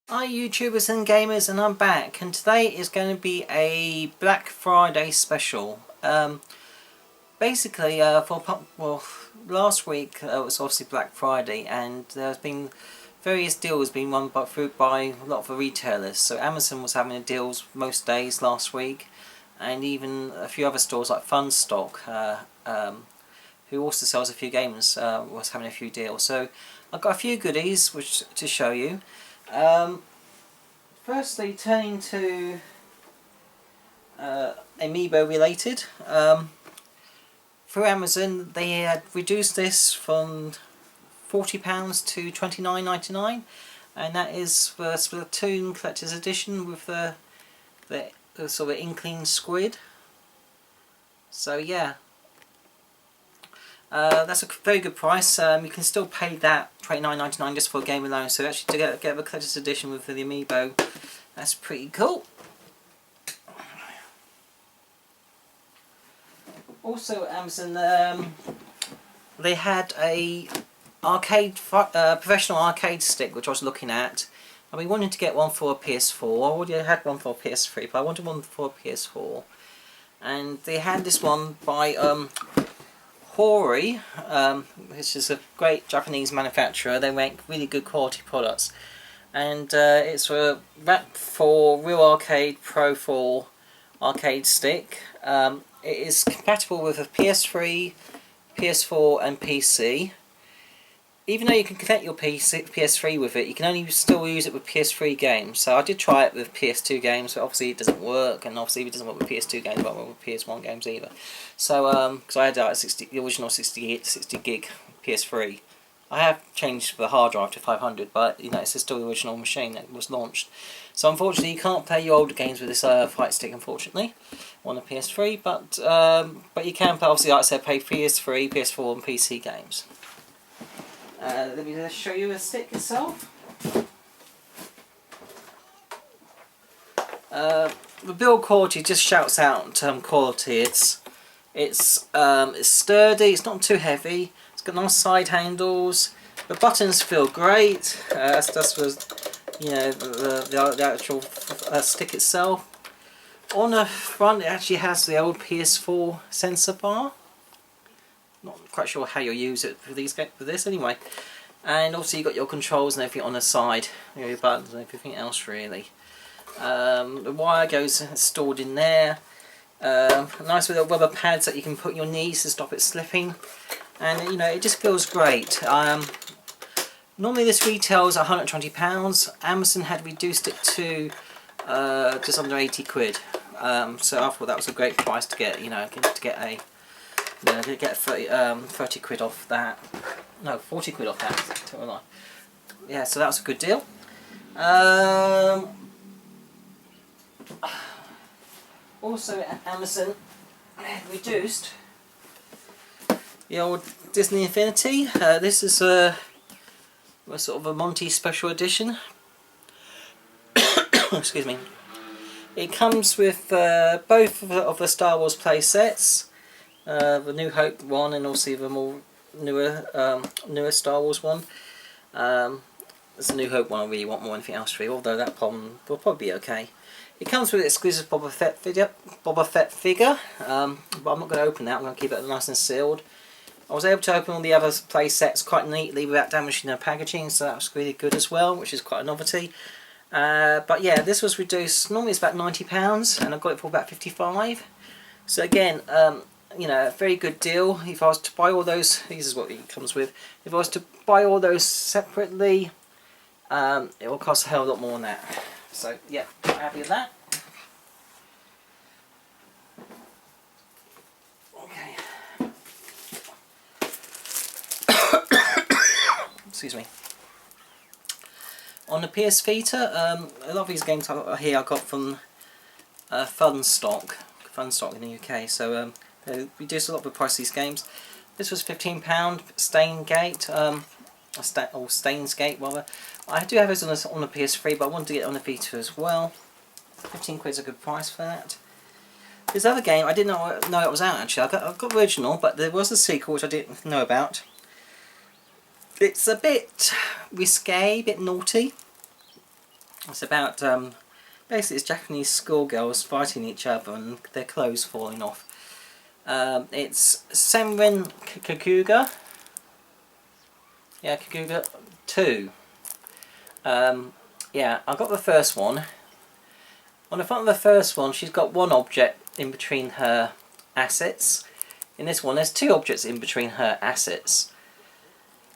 Hi YouTubers and gamers, and I'm back, and today is going to be a Black Friday special. Basically, last week was obviously Black Friday, and there's been various deals being run by a lot of the retailers. So Amazon was having deals most days last week, and even a few other stores like Funstock, who also sells a few games, was having a few deals. So I've got a few goodies to show you. Firstly, turning to Amiibo related, through Amazon they had reduced this from £40 to £29.99, and that is the Splatoon Collector's Edition with the sort of inkling squid. So yeah, that's a very good price. You can still pay that £29.99 just for a game alone. So actually, to get the collector's edition with the Amiibo, that's pretty cool. Also, Amazon, they had a professional arcade stick, which I was looking at. I've been wanting to get one for a PS4. I already had one for a PS3, but I wanted one for a PS4. And they had this one by Hori, which is a great Japanese manufacturer. They make really good quality products, and it's a wrap for Real Arcade Pro 4 arcade stick. It is compatible with a PS3, PS4 and PC. Even though you can connect your PS3 with it, you can only still use it with PS3 games. So I did try it with PS2 games, but obviously it doesn't work, and obviously it doesn't work with PS2 games, but with PS1 games either. So, because I had the original 60 gig PS3. I have changed the hard drive to 500, but you know, it's still the original machine that was launched. So unfortunately, you can't play your older games with this fight stick, unfortunately, on the PS3. But you can, obviously, like I said, play PS3, PS4, and PC games. Let me just show you the stick itself. The build quality just shouts out quality. It's sturdy. It's not too heavy. It's got nice side handles. The buttons feel great. That's you know, the actual stick itself. On the front, it actually has the old PS4 sensor bar. Not quite sure how you'll use it for this anyway. And also you got your controls and everything on the side, you know, your buttons and everything else really. The wire goes stored in there. Nice little rubber pads that you can put on your knees to stop it slipping. And you know, it just feels great. Normally this retails £120. Amazon had reduced it to just under 80 quid. So I thought that was a great price to get. You know, to get a. Yeah, I did get 30 quid off that. No, 40 quid off that. Yeah, so that was a good deal. Also at Amazon, reduced the old Disney Infinity. This is a sort of a Monty special edition. Excuse me. It comes with both of the Star Wars play sets. The New Hope one, and also the more newer Star Wars one. There's the New Hope one I really want more than anything else really, although that one will probably be okay. It comes with an exclusive Boba Fett figure, but I'm not going to open that. I'm going to keep it nice and sealed. I was able to open all the other play sets quite neatly without damaging the packaging, so that was really good as well, which is quite a novelty. But yeah, this was reduced. Normally it's about £90, and I got it for about £55. So again, you know, a very good deal. If I was to buy all those, this is what it comes with. If I was to buy all those separately, it will cost a hell of a lot more than that. So yeah, I'm happy with that. Okay. Excuse me. On the PS Vita, a lot of these games here I got from Funstock in the UK. So they reduced a lot of the price of these games. This was £15. Steingate, or Stainsgate rather. I do have those on the PS3, but I wanted to get it on the Vita as well. 15 quid is a good price for that. This other game, I didn't know it was out actually. I've got the original, but there was a sequel which I didn't know about. It's a bit risque, a bit naughty. It's about basically it's Japanese schoolgirls fighting each other and their clothes falling off. It's Senran Kakuga. Yeah, Kakuga 2. Yeah, I got the first one. On the front of the first one, she's got one object in between her assets. In this one, there's two objects in between her assets.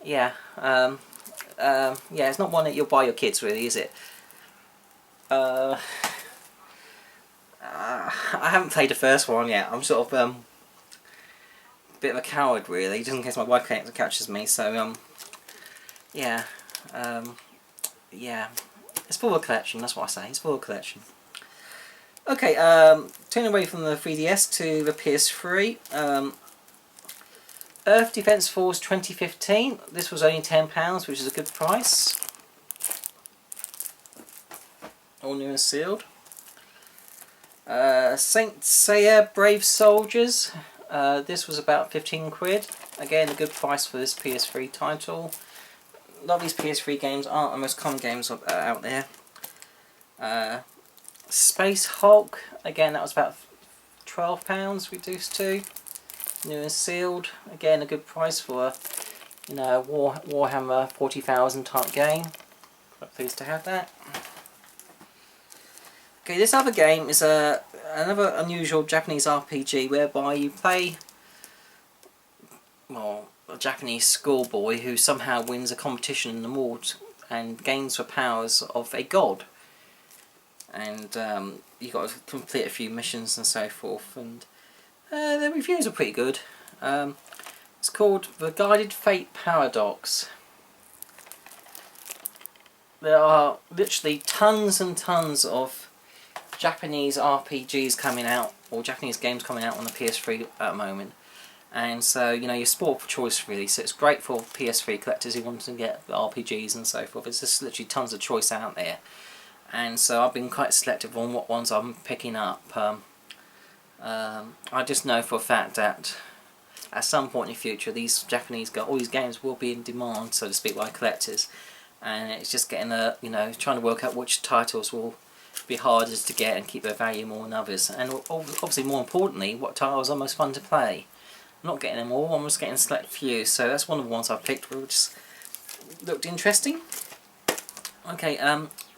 Yeah, yeah, it's not one that you'll buy your kids, really, is it? I haven't played the first one yet. I'm sort of a bit of a coward, really, just in case my wife catches me. So, yeah, yeah, it's full of collection. That's what I say. It's full of collection. Okay, turning away from the 3DS to the PS3. Earth Defense Force 2015. This was only £10, which is a good price. All new and sealed. Saint Seiya Brave Soldiers. This was about 15 quid. Again, a good price for this PS3 title. A lot of these PS3 games aren't the most common games out there. Space Hulk. Again, that was about £12 reduced to. New and sealed. Again, a good price for a, you know, Warhammer 40,000 type game. Quite pleased to have that. Okay, this other game is another unusual Japanese RPG whereby you play, well, a Japanese schoolboy who somehow wins a competition in the world and gains the powers of a god. And you've got to complete a few missions and so forth, and the reviews are pretty good. It's called The Guided Fate Paradox. There are literally tons and tons of Japanese RPGs coming out, or Japanese games coming out on the PS3 at the moment, and so, you know, you're spoiled for choice, really. So it's great for PS3 collectors who want to get RPGs and so forth. There's just literally tons of choice out there, and so I've been quite selective on what ones I'm picking up. I just know for a fact that at some point in the future, these all these games will be in demand, so to speak, by collectors, and it's just getting you know, trying to work out which titles will be hardest to get and keep their value more than others, and obviously more importantly, what titles are most fun to play. I'm not getting them all, I'm just getting a select few, so that's one of the ones I've picked which looked interesting. Okay,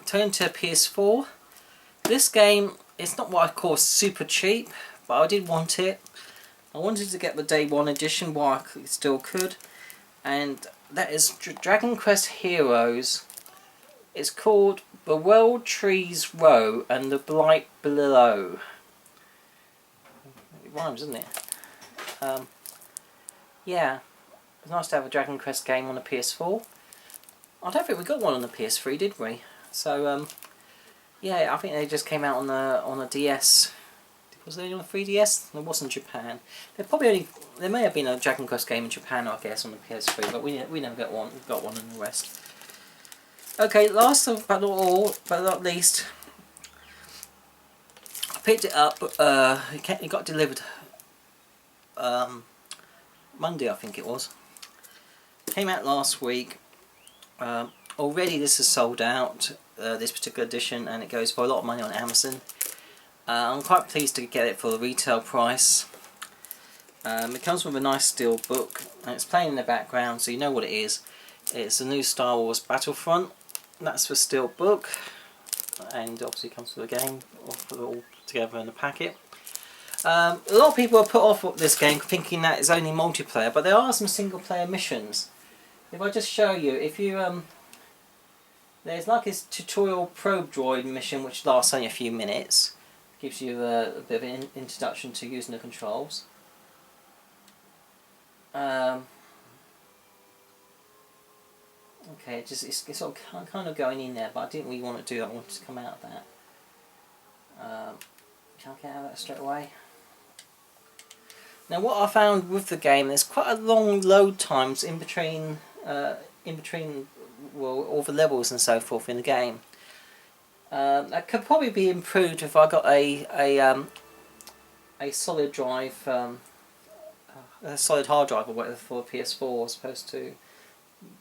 turn to PS4. This game, it's not what I call super cheap, but I did want it. I wanted to get the Day 1 edition while I still could, and that is Dragon Quest Heroes. It's called The World Trees Row and the Blight Below. It rhymes, doesn't it? Yeah, it's nice to have a Dragon Quest game on the PS4. I don't think we got one on the PS3, did we? So, yeah, I think they just came out on the DS. Was there any on the 3DS? There was in Japan. There may have been a Dragon Quest game in Japan, I guess, on the PS3, but we never got one. We got one in the West. Okay, last but not least, I picked it up. It got delivered Monday, I think it was. Came out last week. Already this is sold out, this particular edition, and it goes for a lot of money on Amazon. I'm quite pleased to get it for the retail price. It comes with a nice steel book, and it's playing in the background, so you know what it is. It's the new Star Wars Battlefront. That's the steel book, and obviously it comes with a game, all together in a packet. A lot of people are put off with this game, thinking that it's only multiplayer, but there are some single-player missions. If I just show you, if you there's like this tutorial probe droid mission, which lasts only a few minutes. Gives you a bit of an introduction to using the controls. Okay, it's sort of kind of going in there, but I didn't really want to do that. I wanted to come out of that. Can't get out of that straight away. Now, what I found with the game, there's quite a long load times in between well, all the levels and so forth in the game. That could probably be improved if I got a solid drive, a solid hard drive or whatever for PS4 as opposed to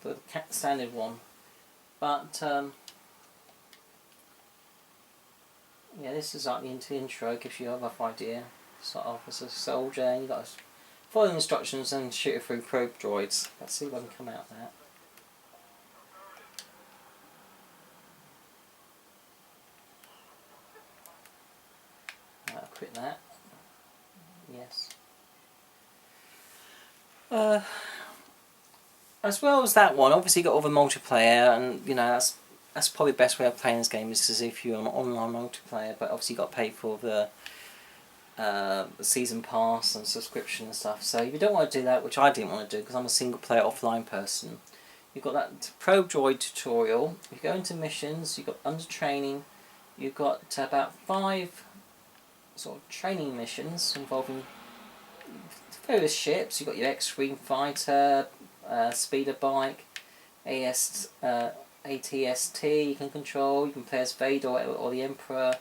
the standard one. But yeah, this is like the intro, gives you a rough idea. Start off as a soldier, and you've got to follow the instructions and shoot it through probe droids. Let's see if I can come out of that. I'll quit that. Yes. As well as that one, obviously you got all the multiplayer, and you know that's probably the best way of playing this game is as if you're on online multiplayer. But obviously you got to pay for the season pass and subscription and stuff. So if you don't want to do that, which I didn't want to do because I'm a single player offline person, you've got that probe droid tutorial. You go into missions. You've got under training. You've got about 5 sort of training missions involving various ships. You've got your X-wing fighter, speeder bike, ATST you can control. You can play as Vader or the Emperor,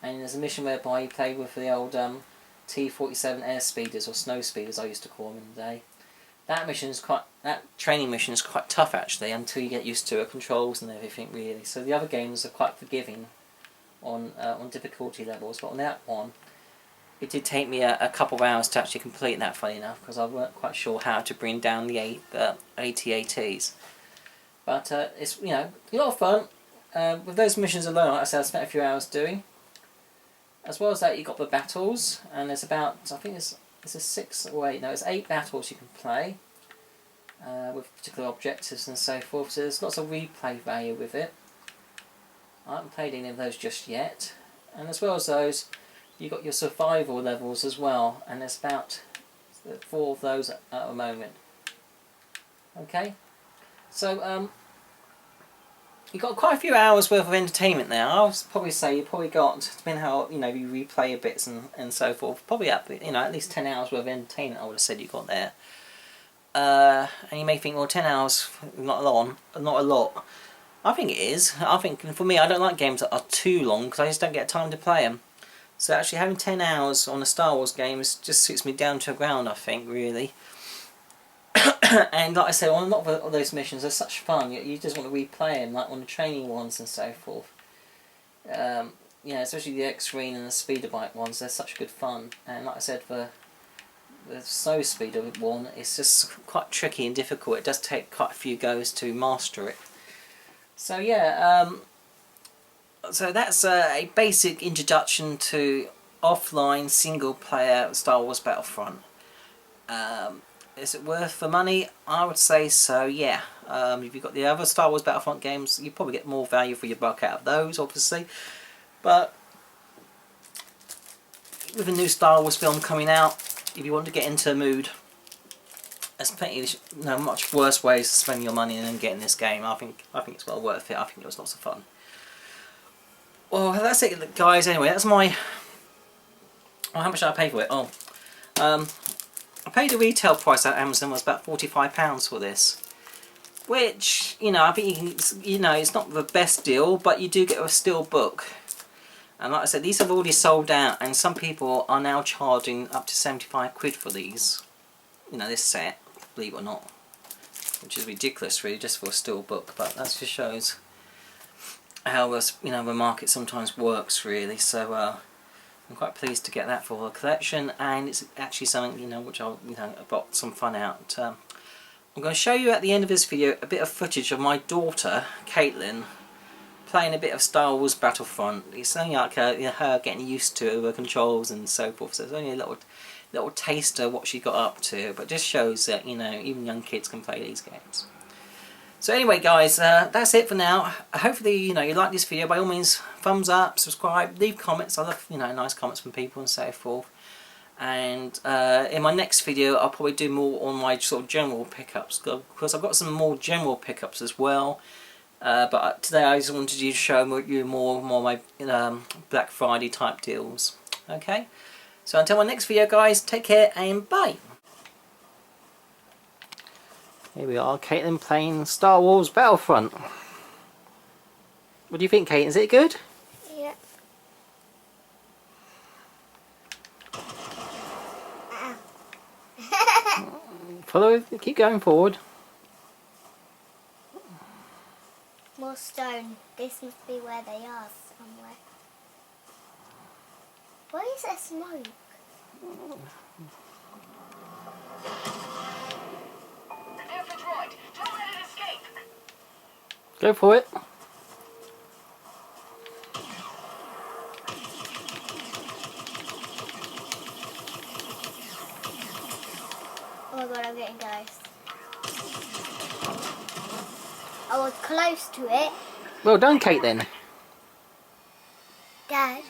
and there's a mission whereby you play with the old T-47 air speeders or snow speeders I used to call them in the day. That training mission is quite tough actually until you get used to it, controls and everything really. So the other games are quite forgiving on difficulty levels, but on that one it did take me a couple of hours to actually complete that, funny enough, because I weren't quite sure how to bring down the AT-ATs. But it's, you know, a lot of fun. With those missions alone, like I said, I spent a few hours doing. As well as that, you got the battles, and there's about, I think there's 8 battles you can play with particular objectives and so forth. So there's lots of replay value with it. I haven't played any of those just yet. And as well as those, you've got your survival levels as well, and there's about 4 of those at the moment. Okay, so you've got quite a few hours worth of entertainment there. I would probably say you probably got, depending how you replay your bits and so forth, probably up at least 10 hours worth of entertainment. I would have said you got there. And you may think, well, 10 hours not a lot. I think it is. I think for me, I don't like games that are too long because I just don't get time to play them. So actually having 10 hours on a Star Wars game just suits me down to the ground, I think, really. And like I said, on a lot of those missions, they're such fun. You just want to replay them, like on the training ones and so forth. Especially the X-wing and the speeder bike ones, they're such good fun. And like I said, the snow speeder one, it's just quite tricky and difficult. It does take quite a few goes to master it. So yeah, so that's a basic introduction to offline single-player Star Wars Battlefront. Is it worth the money? I would say so, yeah. If you've got the other Star Wars Battlefront games, you probably get more value for your buck out of those, obviously. But with a new Star Wars film coming out, if you want to get into the mood, there's plenty of much worse ways to spend your money than getting this game. I think it's well worth it. I think it was lots of fun. Well, that's it, guys. Anyway, that's my... Oh, how much did I pay for it? Oh, I paid the retail price at Amazon was about £45 for this, which I think it's not the best deal, but you do get a steel book. And like I said, these have already sold out, and some people are now charging up to 75 quid for these. This set, believe it or not, which is ridiculous, really, just for a steel book. But that just shows how the market sometimes works, really. So I'm quite pleased to get that for a collection, and it's actually something which I've got some fun out. I'm going to show you at the end of this video a bit of footage of my daughter Caitlin playing a bit of Star Wars Battlefront. It's only like her getting used to the controls and so forth. So it's only a little taster of what she got up to, but just shows that even young kids can play these games. So anyway, guys, that's it for now. Hopefully, you like this video. By all means, thumbs up, subscribe, leave comments. I love, nice comments from people and so forth. And in my next video, I'll probably do more on my sort of general pickups, because I've got some more general pickups as well. But today I just wanted to show you more my Black Friday type deals. Okay? So until my next video, guys, take care and bye. Here we are, Caitlin playing Star Wars Battlefront. What do you think, Caitlin? Is it good? Yeah. Follow, keep going forward. More stone. This must be where they are somewhere. Why is there smoke? Airfield's right. Don't let it escape. Go for it. Oh my god, I'm getting ghost. I was close to it. Well done, Kate, then. Dad.